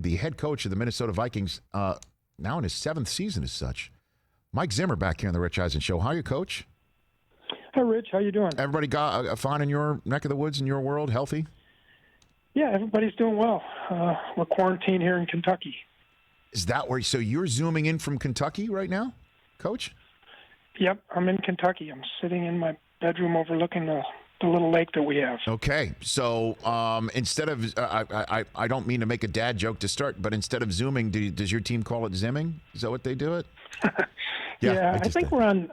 the head coach of the Minnesota Vikings, now in his 7th season as such. Mike Zimmer back here on the Rich Eisen Show. How are you, Coach? Hi, Rich. How you doing? Everybody got fine in your neck of the woods, in your world, healthy? Yeah, everybody's doing well. We're quarantined here in Kentucky. Is that where? So you're zooming in from Kentucky right now, Coach? Yep, I'm in Kentucky. I'm sitting in my bedroom overlooking the little lake that we have. Okay, so instead of I don't mean to make a dad joke to start, but instead of zooming, does your team call it zimming? Is that what they do it? Yeah, I think we're on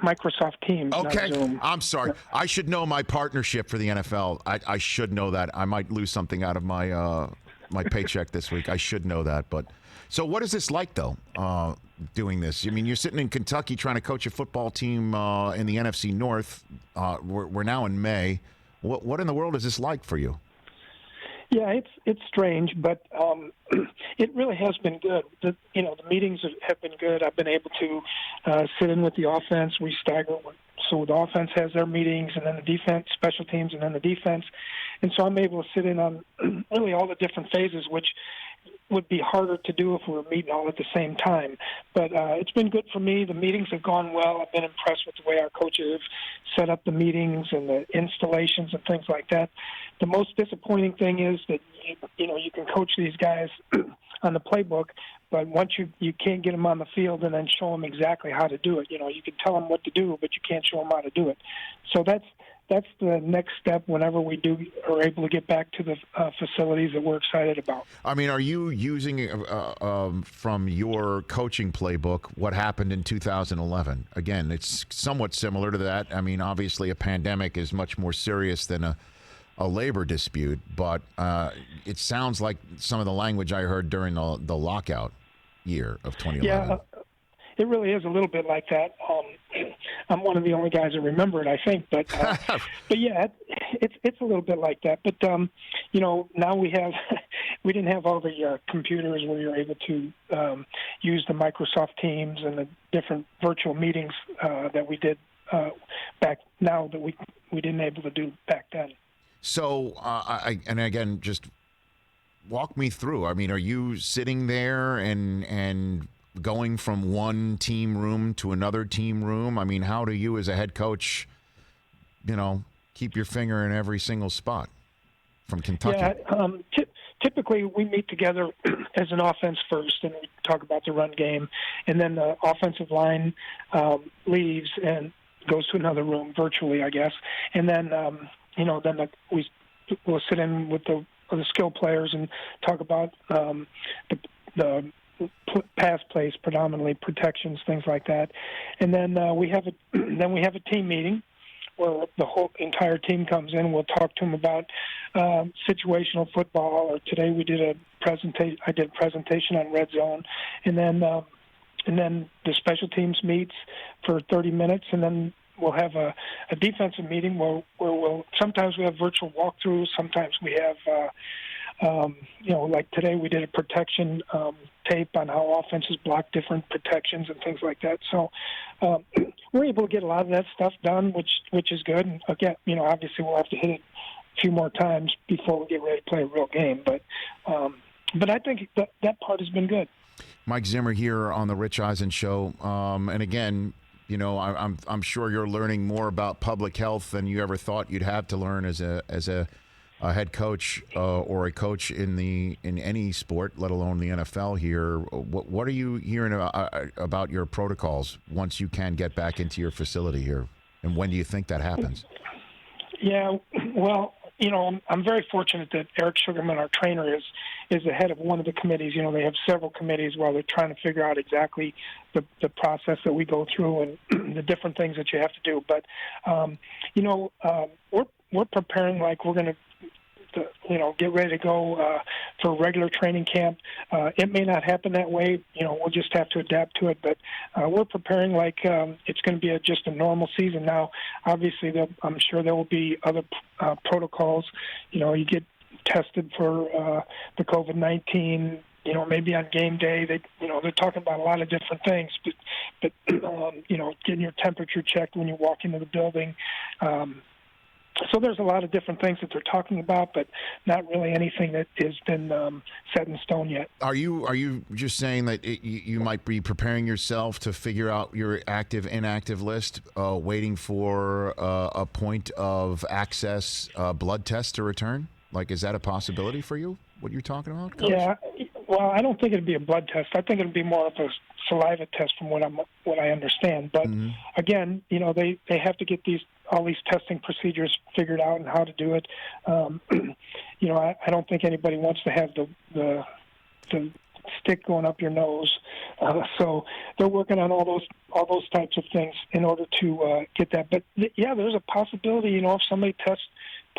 Microsoft Teams. Okay, not Zoom. I'm sorry. I should know my partnership for the NFL. I should know that. I might lose something out of my my paycheck this week. I should know that. But so, what is this like though? Doing this? I mean, you're sitting in Kentucky trying to coach a football team in the NFC North. We're now in May. What in the world is this like for you? Yeah, it's strange, but it really has been good. The meetings have been good. I've been able to sit in with the offense. We stagger, so the offense has their meetings, and then the defense, special teams, and then the defense. And so I'm able to sit in on really all the different phases, which would be harder to do if we were meeting all at the same time. But it's been good for me. The meetings have gone well. I've been impressed with the way our coaches have set up the meetings and the installations and things like that. The most disappointing thing is that you can coach these guys on the playbook, but once you can't get them on the field and then show them exactly how to do it. You can tell them what to do, but you can't show them how to do it. So that's the next step whenever we are able to get back to the facilities that we're excited about. I mean, are you using from your coaching playbook what happened in 2011? Again, it's somewhat similar to that. I mean, obviously a pandemic is much more serious than a labor dispute, but it sounds like some of the language I heard during the lockout year of 2011. Yeah, it really is a little bit like that. I'm one of the only guys that remember it, I think, but yeah, it's a little bit like that. But now we didn't have all the computers where you're able to use the Microsoft Teams and the different virtual meetings that we did back now that we didn't able to do back then. So, and again, just walk me through. I mean, are you sitting there and going from one team room to another team room? I mean, how do you as a head coach, keep your finger in every single spot from Kentucky? Yeah, typically we meet together as an offense first, and we talk about the run game, and then the offensive line leaves and goes to another room virtually, I guess, and then we'll sit in with the skill players and talk about the pass plays, predominantly protections, things like that. And then we have a team meeting where the whole entire team comes in. We'll talk to them about situational football. Or today we did a presentation. I did a presentation on red zone, and then the special teams meets for 30 minutes, and then we'll have a defensive meeting where sometimes we have virtual walkthroughs, sometimes we have like today we did a protection tape on how offenses block different protections and things like that. So we're able to get a lot of that stuff done, which is good. And again, obviously we'll have to hit it a few more times before we get ready to play a real game. But I think that part has been good. Mike Zimmer here on the Rich Eisen Show, and again, I'm sure you're learning more about public health than you ever thought you'd have to learn as a head coach or a coach in any sport, let alone the NFL. Here, what are you hearing about your protocols once you can get back into your facility here, and when do you think that happens? Yeah, well, I'm very fortunate that Eric Sugarman, our trainer, is the head of one of the committees. They have several committees while they're trying to figure out exactly the process that we go through and the different things that you have to do. But, we're preparing like we're going to get ready to go for regular training camp. It may not happen that way. We'll just have to adapt to it. But we're preparing like it's going to be just a normal season. Now, obviously, I'm sure there will be other protocols. You get tested for the COVID-19. Maybe on game day, they're talking about a lot of different things. But getting your temperature checked when you walk into the building. So there's a lot of different things that they're talking about, but not really anything that has been set in stone yet. Are you just saying that you might be preparing yourself to figure out your active inactive list, waiting for a point of access blood test to return? Like, is that a possibility for you? What you're talking about, Coach? Yeah. Well, I don't think it'd be a blood test. I think it'd be more of a saliva test, from what I understand. But again, they have to get all these testing procedures figured out and how to do it. I don't think anybody wants to have the stick going up your nose. So they're working on all those types of things in order to get that. But yeah, there's a possibility. If somebody tests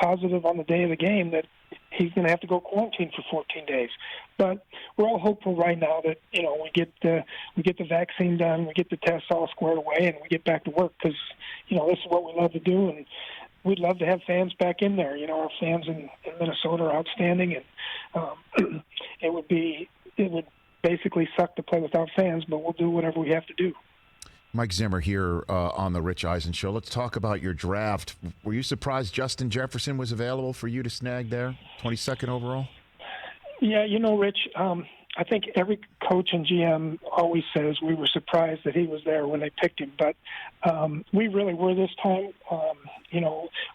positive on the day of the game, that he's going to have to go quarantine for 14 days. But we're all hopeful right now that we get the vaccine done, we get the tests all squared away, and we get back to work, because this is what we love to do, and we'd love to have fans back in there. Our fans in Minnesota are outstanding, and it would basically suck to play without fans, but we'll do whatever we have to do. Mike Zimmer here on the Rich Eisen Show. Let's talk about your draft. Were you surprised Justin Jefferson was available for you to snag there, 22nd overall? Yeah, Rich, I think every coach and GM always says we were surprised that he was there when they picked him, but we really were this time.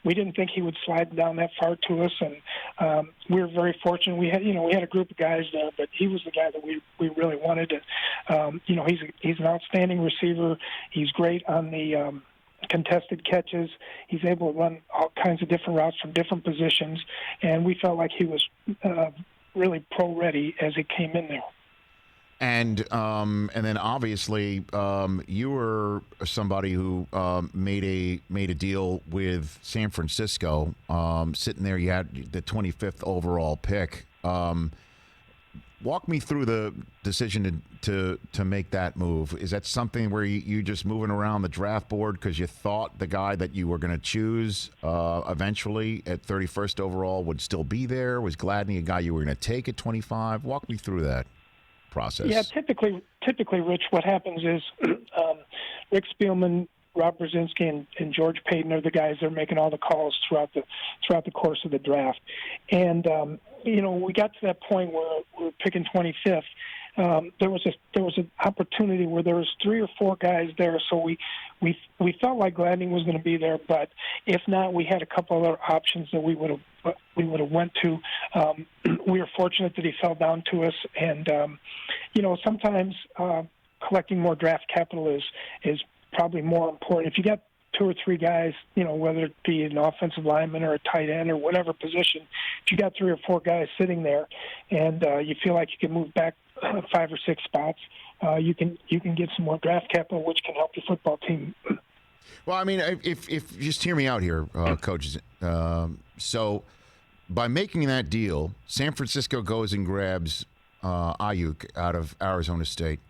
We didn't think he would slide down that far to us, and we were very fortunate. We had a group of guys there, but he was the guy that we really wanted. He's an outstanding receiver. He's great on the contested catches. He's able to run all kinds of different routes from different positions, and we felt like he was really pro-ready as he came in there. And then obviously you were somebody who made a deal with San Francisco. Sitting there, you had the 25th overall pick. Walk me through the decision to make that move. Is that something where you just moving around the draft board because you thought the guy that you were going to choose eventually at 31st overall would still be there? Was Gladney a guy you were going to take at 25? Walk me through that process. Yeah, typically, Rich, what happens is Rick Spielman, Rob Brzezinski, and George Payton are the guys that are making all the calls throughout the course of the draft. And we got to that point where we were picking 25th. There was an opportunity where there was 3 or 4 guys there, so we felt like Gladney was going to be there. But if not, we had a couple other options that we would have went to. We were fortunate that he fell down to us, and sometimes collecting more draft capital is probably more important. If you got 2 or 3 guys, whether it be an offensive lineman or a tight end or whatever position, if you got 3 or 4 guys sitting there, and you feel like you can move back 5 or 6 spots, you can get some more draft capital, which can help your football team. Well, I mean, if just hear me out here, coaches. So by making that deal, San Francisco goes and grabs Ayuk out of Arizona State,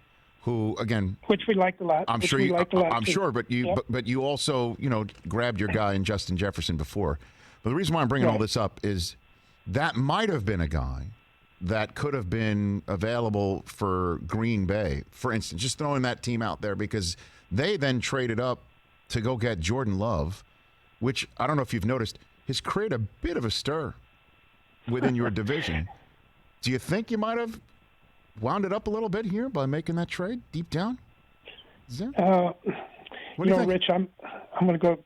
who again, which we liked a lot. I'm sure but you also grabbed your guy in Justin Jefferson before. But the reason why I'm bringing all this up is that might have been a guy that could have been available for Green Bay, for instance, just throwing that team out there, because they then traded up to go get Jordan Love, which I don't know if you've noticed has created a bit of a stir within your division. Do you think you might have wound it up a little bit here by making that trade deep down? What do you think? Rich, I'm going to go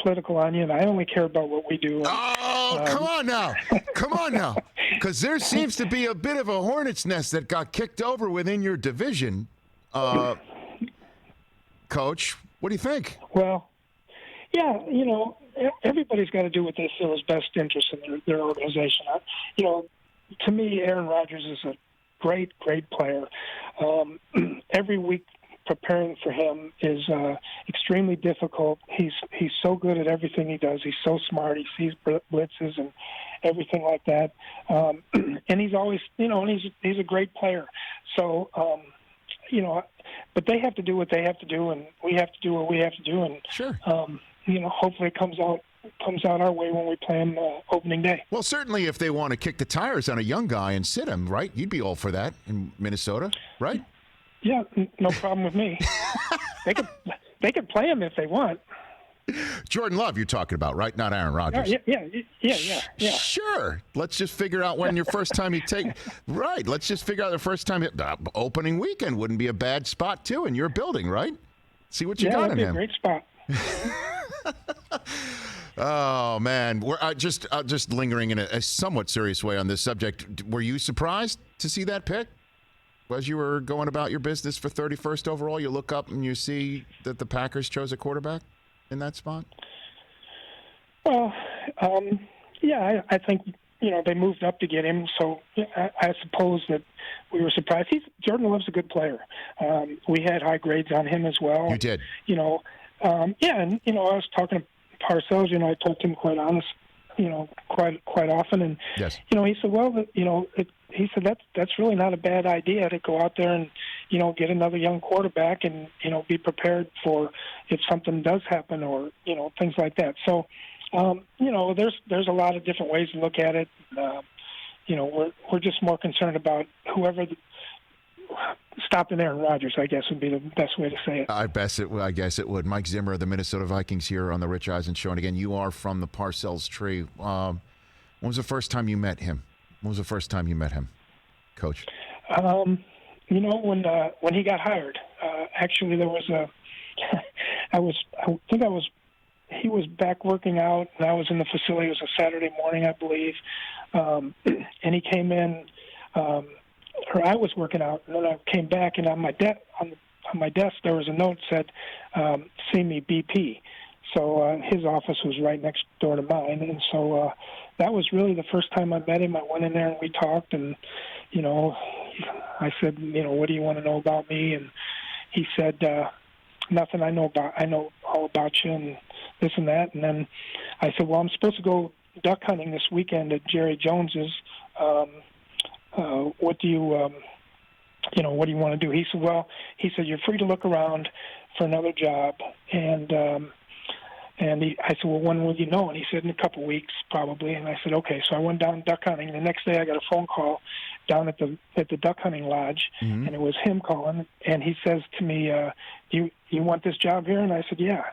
political on you, and I only care about what we do. Come on now. Because there seems to be a bit of a hornet's nest that got kicked over within your division. Coach, what do you think? Well, yeah, everybody's got to do what they feel is best interest in their organization. To me, Aaron Rodgers is a great player. Every week preparing for him is extremely difficult. He's so good at everything he does. He's so smart. He sees blitzes and everything like that. And he's always, and he's a great player. So, but they have to do what they have to do, and we have to do what we have to do. And sure. Hopefully it comes out our way when we play him opening day. Well, certainly if they want to kick the tires on a young guy and sit him, right? You'd be all for that in Minnesota, right? Yeah, no problem with me. They could play him if they want. Jordan Love you're talking about, right? Not Aaron Rodgers. Yeah. Sure. Let's just figure out when your first time you take. Right. Let's just figure out the first time. Opening weekend wouldn't be a bad spot, too, in your building, right? See what you got in him. Yeah, that'd be a great spot. Oh, man. We're just lingering in a somewhat serious way on this subject. Were you surprised to see that pick? As you were going about your business for 31st overall, you look up and you see that the Packers chose a quarterback in that spot? Well, I think, they moved up to get him, so I suppose that we were surprised. Jordan Love's a good player. We had high grades on him as well. You did? I was talking to Parcells, I told him quite honest, quite often, and, yes. He said, well, he said that's really not a bad idea to go out there and, get another young quarterback and, be prepared for if something does happen or, things like that. So, there's a lot of different ways to look at it. We're just more concerned about whoever stopping Aaron Rodgers, I guess, would be the best way to say it. I guess it would. Mike Zimmer of the Minnesota Vikings here on the Rich Eisen Show. And again, you are from the Parcells tree. When was the first time you met him? Coach? When he got hired, actually there was he was back working out, and I was in the facility. It was a Saturday morning, I believe, and he came in, or I was working out, and then I came back, and on my desk there was a note that said, "See me, BP." So his office was right next door to mine, and so that was really the first time I met him. I went in there and we talked, and I said, what do you want to know about me? And he said, nothing. I know all about you and this and that. And then I said, well, I'm supposed to go duck hunting this weekend at Jerry Jones's. What do you want to do? He said, you're free to look around for another job. And I said, well, when will you know? And he said, in a couple of weeks, probably. And I said, okay. So I went down duck hunting. The next day I got a phone call down at the duck hunting lodge, mm-hmm. and it was him calling. And he says to me, you want this job here? And I said, yeah.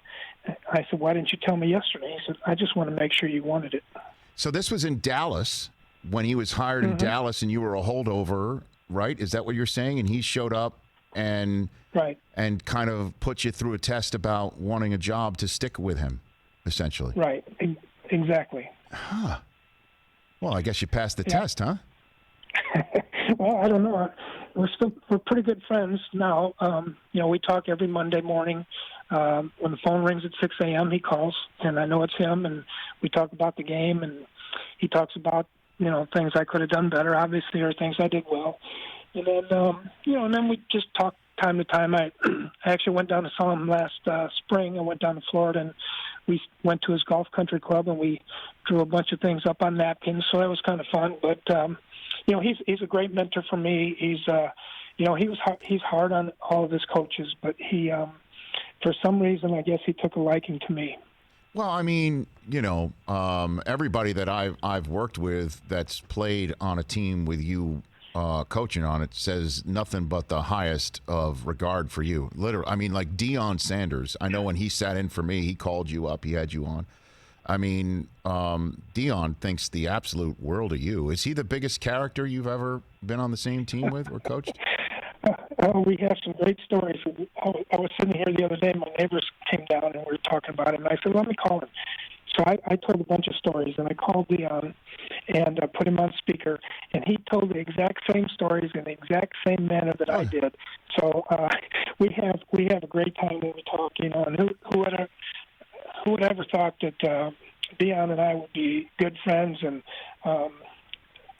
I said, why didn't you tell me yesterday? He said, I just want to make sure you wanted it. So this was in Dallas when he was hired mm-hmm. in Dallas, and you were a holdover, right? Is that what you're saying? And he showed up and right. and kind of put you through a test about wanting a job to stick with him, essentially. Right. Exactly. Huh. Well, I guess you passed the test, huh? Well, I don't know. We're pretty good friends now. We talk every Monday morning. When the phone rings at 6 a.m., he calls, and I know it's him, and we talk about the game, and he talks about, things I could have done better, obviously, or things I did well. And then, and then we just talk time to time. I actually went down to saw him last spring. I went down to Florida, and we went to his golf country club, and we drew a bunch of things up on napkins, so that was kind of fun. But, he's a great mentor for me. He's hard on all of his coaches, but he, for some reason, I guess he took a liking to me. Well, I mean, everybody that I've worked with that's played on a team with you coaching on it says nothing but the highest of regard for you. Literally, I mean, like Deion Sanders. I know when he sat in for me, he called you up. He had you on. I mean, Deion thinks the absolute world of you. Is he the biggest character you've ever been on the same team with or coached? We have some great stories. I was sitting here the other day. My neighbors came down and we were talking about him. And I said, let me call him. So I told a bunch of stories, and I called Deion and put him on speaker, and he told the exact same stories in the exact same manner that I did. So we have a great time when we talk, and who would ever thought that Deion and I would be good friends, and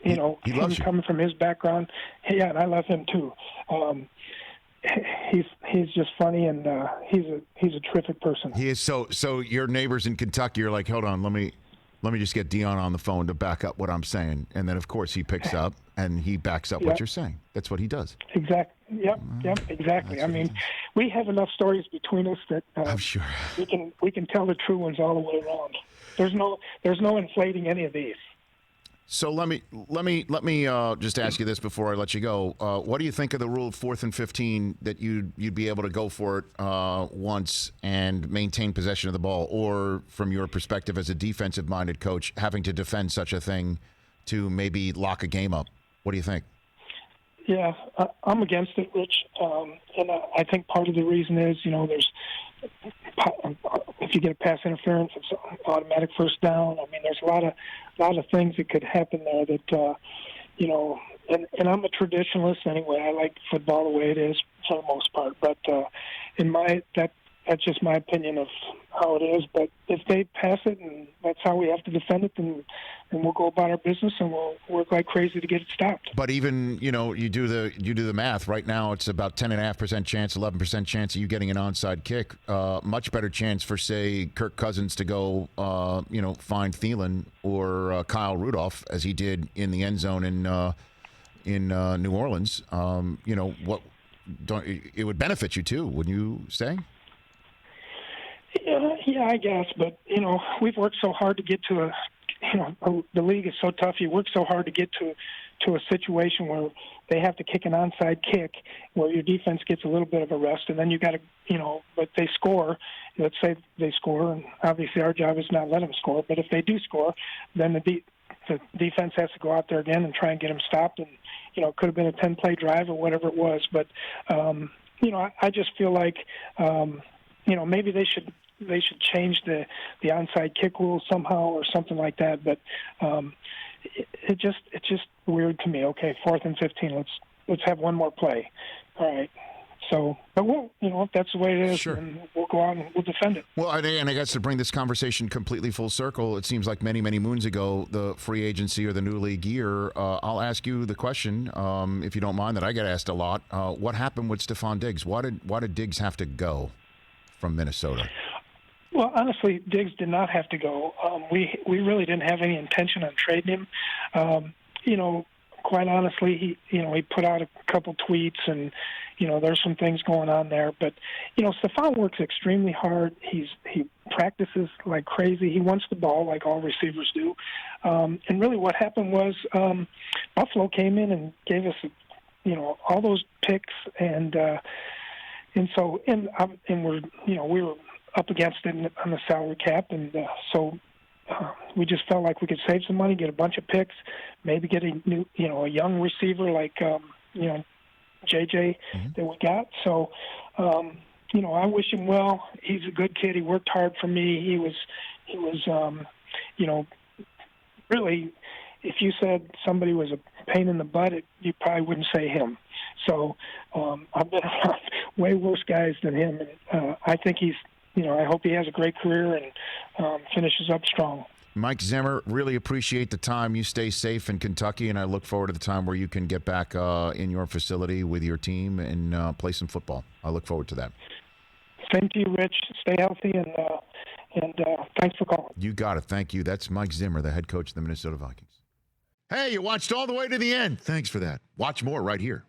him coming from his background. Yeah, and I love him too. He's just funny, and he's a terrific person. He is. So your neighbors in Kentucky are like, hold on, let me just get Deion on the phone to back up what I'm saying, and then of course he picks up and he backs up what you're saying. That's what he does. Exactly. Yep. Exactly. I mean, we have enough stories between us that I'm sure we can tell the true ones all the way around. There's no inflating any of these. So let me just ask you this before I let you go. What do you think of the rule of 4th and 15 that you'd be able to go for it once and maintain possession of the ball, or from your perspective as a defensive-minded coach, having to defend such a thing to maybe lock a game up? What do you think? Yeah, I'm against it, Rich, and I think part of the reason is, there's if you get a pass interference, it's automatic first down. I mean, there's a lot of things that could happen there that, and I'm a traditionalist anyway. I like football the way it is for the most part, but that's just my opinion of how it is. But if they pass it and that's how we have to defend it, then we'll go about our business and we'll work like crazy to get it stopped. But even, you do the math. Right now it's about 10.5% chance, 11% chance of you getting an onside kick. Much better chance for, say, Kirk Cousins to go, find Thielen or Kyle Rudolph, as he did in the end zone in New Orleans. It would benefit you too, wouldn't you say? Yeah, I guess, but we've worked so hard to get to the league is so tough. You work so hard to get to a situation where they have to kick an onside kick, where your defense gets a little bit of a rest, and then you got to, but they score. Let's say they score, and obviously our job is not let them score. But if they do score, then the defense has to go out there again and try and get them stopped. And it could have been a 10-play drive or whatever it was. But I just feel like maybe they should change the onside kick rule somehow or something like that. But it's just weird to me. Okay, 4th and 15. Let's have one more play. All right. So, but we'll, if that's the way it is, sure, then we'll go out and we'll defend it. Well, and I guess to bring this conversation completely full circle, it seems like many, many moons ago, the free agency or the new league year, I'll ask you the question, if you don't mind, that I get asked a lot. What happened with Stephon Diggs? Why did Diggs have to go from Minnesota? Well, honestly, Diggs did not have to go. We really didn't have any intention on trading him. Quite honestly, he put out a couple tweets, and there's some things going on there. But Stephon works extremely hard. He practices like crazy. He wants the ball like all receivers do. And really, what happened was Buffalo came in and gave us all those picks, and we were up against it on the salary cap, and so we just felt like we could save some money, get a bunch of picks, maybe get a young receiver like JJ that we got. So I wish him well. He's a good kid. He worked hard for me. He was really, if you said somebody was a pain in the butt, you probably wouldn't say him. So I've been around way worse guys than him, and I think he's. I hope he has a great career and finishes up strong. Mike Zimmer, really appreciate the time. You stay safe in Kentucky, and I look forward to the time where you can get back in your facility with your team and play some football. I look forward to that. Same to you, Rich. Stay healthy, and thanks for calling. You got it. Thank you. That's Mike Zimmer, the head coach of the Minnesota Vikings. Hey, you watched all the way to the end. Thanks for that. Watch more right here.